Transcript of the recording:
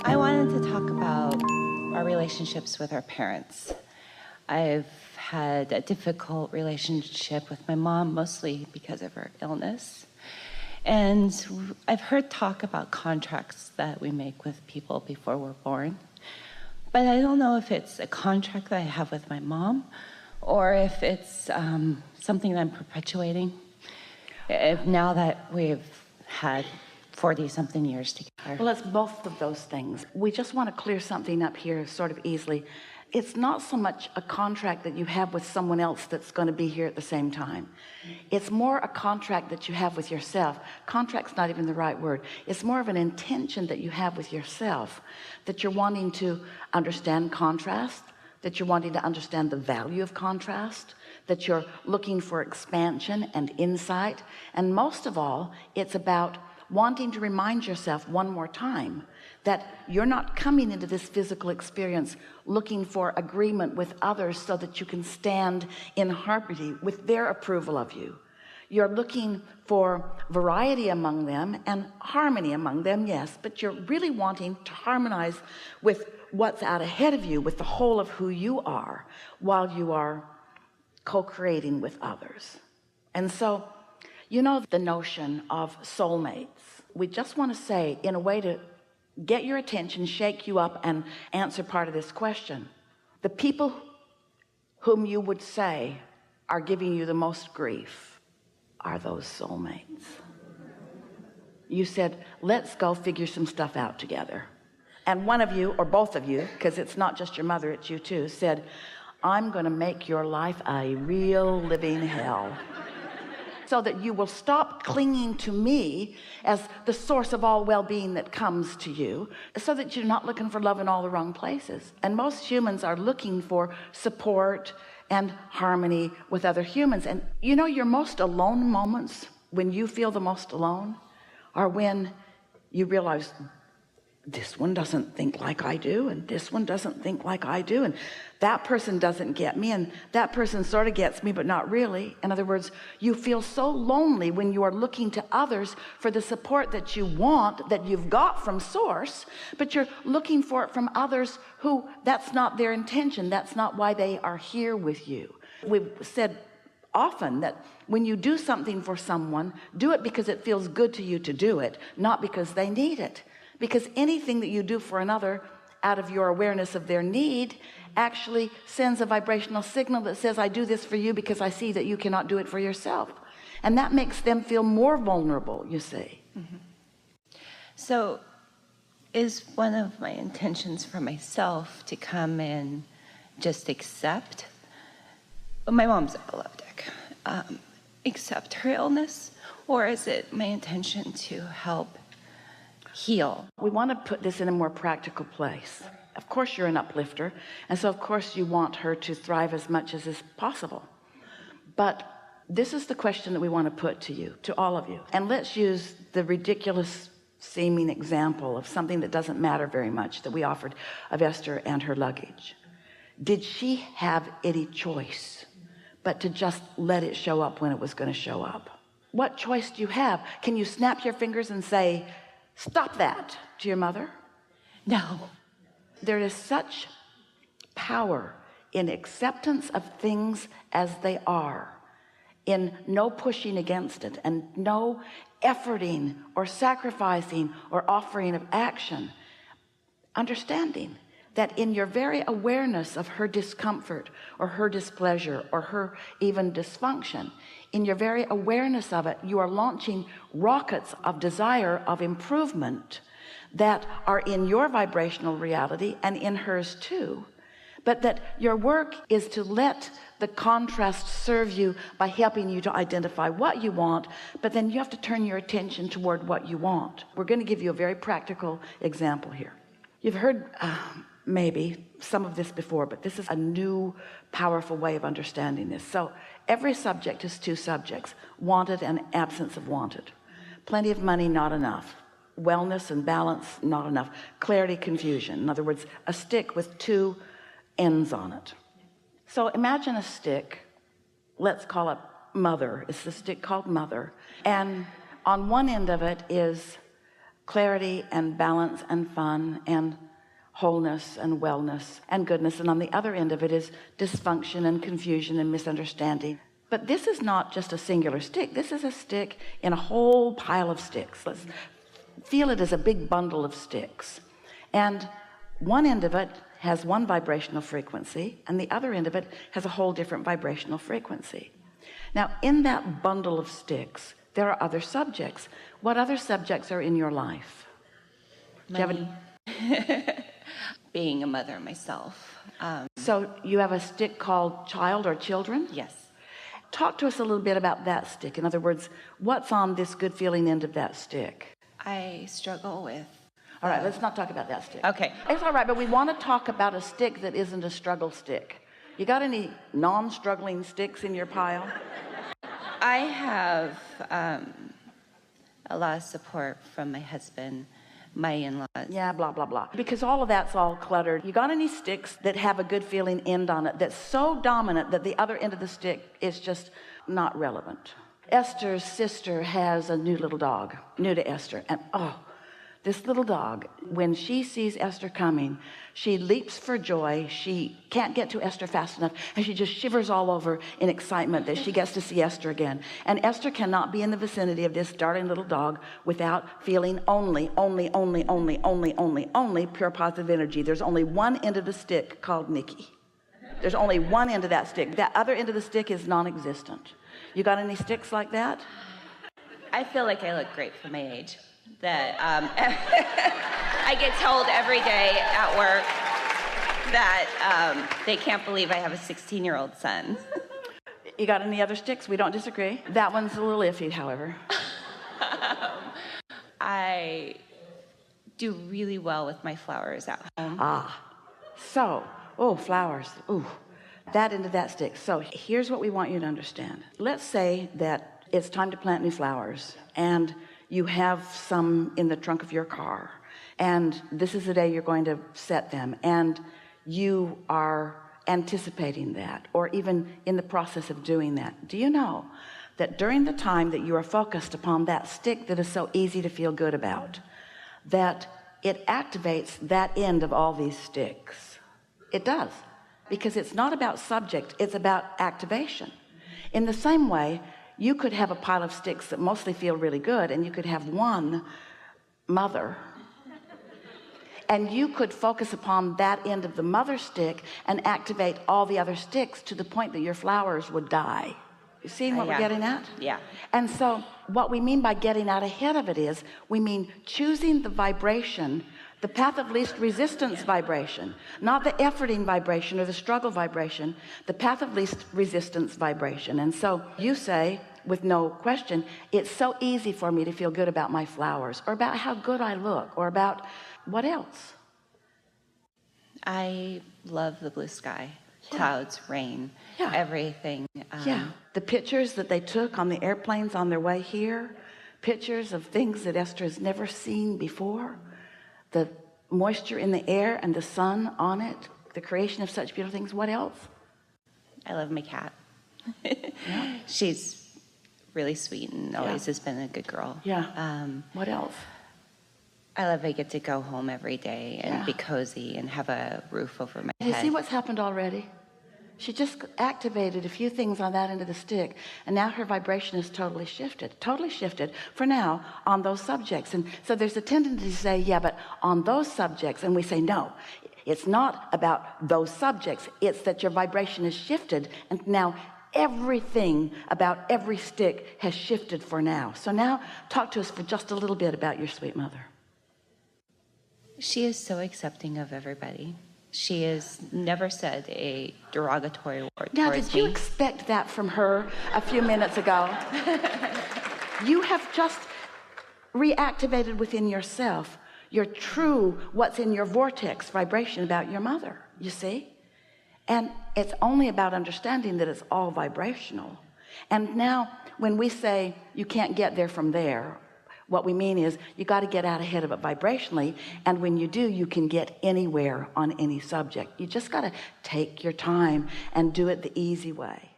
I wanted to talk about our relationships with our parents. I've had a difficult relationship with my mom, mostly because of her illness. And I've heard talk about contracts that we make with people before we're born. But I don't know if it's a contract that I have with my mom or if it's something that I'm perpetuating now that we've had 40-something years together. Well, it's both of those things. We just want to clear something up here sort of easily. It's not so much a contract that you have with someone else that's going to be here at the same time. It's more a contract that you have with yourself. Contract's not even the right word. It's more of an intention that you have with yourself, that you're wanting to understand contrast, that you're wanting to understand the value of contrast, that you're looking for expansion and insight. And most of all, it's about wanting to remind yourself one more time that you're not coming into this physical experience looking for agreement with others so that you can stand in harmony with their approval of you. You're looking for variety among them and harmony among them, yes, but you're really wanting to harmonize with what's out ahead of you, with the whole of who you are, while you are co-creating with others. And so, you know, the notion of soulmates, we just want to say, in a way to get your attention, shake you up, and answer part of this question, the people whom you would say are giving you the most grief are those soulmates. You said, let's go figure some stuff out together. And one of you, or both of you, because it's not just your mother, it's you too, said, I'm going to make your life a real living hell, so that you will stop clinging to me as the source of all well-being that comes to you, so that you're not looking for love in all the wrong places. And most humans are looking for support and harmony with other humans. And you know, your most alone moments, when you feel the most alone, are when you realize this one doesn't think like I do, and this one doesn't think like I do, and that person doesn't get me, and that person sort of gets me but not really. In other words, you feel so lonely when you are looking to others for the support that you want, that you've got from source, but you're looking for it from others who, that's not their intention, that's not why they are here with you. We've said often that when you do something for someone, do it because it feels good to you to do it, not because they need it. Because anything that you do for another out of your awareness of their need actually sends a vibrational signal that says, I do this for you because I see that you cannot do it for yourself. And that makes them feel more vulnerable, you see. Mm-hmm. So is one of my intentions for myself to come and just accept, my mom's epileptic, accept her illness? Or is it my intention to help heal? We want to put this in a more practical place. Of course you're an uplifter, and so of course you want her to thrive as much as is possible. But this is the question that we want to put to you, to all of you. And let's use the ridiculous seeming example of something that doesn't matter very much that we offered of Esther and her luggage. Did she have any choice but to just let it show up when it was going to show up? What choice do you have? Can you snap your fingers and say, stop that, to your mother? No. There is such power in acceptance of things as they are, in no pushing against it, and no efforting or sacrificing or offering of action. Understanding that in your very awareness of her discomfort or her displeasure or her even dysfunction, in your very awareness of it, you are launching rockets of desire, of improvement that are in your vibrational reality and in hers too. But that your work is to let the contrast serve you by helping you to identify what you want, but then you have to turn your attention toward what you want. We're going to give you a very practical example here. You've heard maybe some of this before, but this is a new, powerful way of understanding this. So every subject is two subjects: wanted and absence of wanted. Plenty of money, not enough. Wellness and balance, not enough. Clarity, confusion. In other words, a stick with two ends on it. So imagine a stick, let's call it Mother. It's the stick called Mother. And on one end of it is clarity and balance and fun and wholeness and wellness and goodness. And on the other end of it is dysfunction and confusion and misunderstanding. But this is not just a singular stick. This is a stick in a whole pile of sticks. Let's feel it as a big bundle of sticks. And one end of it has one vibrational frequency, and the other end of it has a whole different vibrational frequency. Now, in that bundle of sticks, there are other subjects. What other subjects are in your life? Money. Being a mother myself. So you have a stick called child or children? Yes. Talk to us a little bit about that stick. In other words, what's on this good feeling end of that stick? I struggle with... All right, let's not talk about that stick. Okay. It's all right, but we want to talk about a stick that isn't a struggle stick. You got any non-struggling sticks in your pile? I have a lot of support from my husband, my in-laws. Yeah, blah, blah, blah. Because all of that's all cluttered. You got any sticks that have a good feeling end on it that's so dominant that the other end of the stick is just not relevant? Esther's sister has a new little dog, new to Esther. And this little dog, when she sees Esther coming, she leaps for joy. She can't get to Esther fast enough, and she just shivers all over in excitement that she gets to see Esther again. And Esther cannot be in the vicinity of this darling little dog without feeling only pure positive energy. There's only one end of the stick called Nikki. There's only one end of that stick. That other end of the stick is non-existent. You got any sticks like that? I feel like I look great for my age. That I get told every day at work that they can't believe I have a 16-year-old son. You got any other sticks? We don't disagree. That one's a little iffy, however. I do really well with my flowers at home. Flowers. Ooh, that into that stick. So here's what we want you to understand. Let's say that it's time to plant new flowers, and you have some in the trunk of your car, and this is the day you're going to set them, and you are anticipating that, or even in the process of doing that. Do you know that during the time that you are focused upon that stick that is so easy to feel good about, that it activates that end of all these sticks? It does, because it's not about subject, it's about activation. In the same way, you could have a pile of sticks that mostly feel really good, and you could have one mother, and you could focus upon that end of the mother stick and activate all the other sticks to the point that your flowers would die. You see what we're getting at? Yeah. And so what we mean by getting out ahead of it is, we mean choosing the vibration, the path of least resistance vibration, not the efforting vibration or the struggle vibration, the path of least resistance vibration. And so you say, with no question, it's so easy for me to feel good about my flowers, or about how good I look, or about what else? I love the blue sky, clouds, rain, everything. The pictures that they took on the airplanes on their way here, pictures of things that Esther has never seen before, the moisture in the air and the sun on it, the creation of such beautiful things. What else? I love my cat. She's really sweet and always has been a good girl. What else? I love I get to go home every day and be cozy and have a roof over my head. You see what's happened already? She just activated a few things on that end of the stick, and now her vibration is totally shifted for now on those subjects. And so there's a tendency to say, yeah, but on those subjects, and we say, no, it's not about those subjects. It's that your vibration is shifted, and now everything about every stick has shifted for now. So now talk to us for just a little bit about your sweet mother. She is so accepting of everybody. She has never said a derogatory word now, towards did you me. expect that from her a few minutes ago? You have just reactivated within yourself your true, what's in your vortex vibration about your mother, you see? And it's only about understanding that it's all vibrational. And now when we say you can't get there from there, what we mean is you got to get out ahead of it vibrationally, and when you do, you can get anywhere on any subject. You just got to take your time and do it the easy way.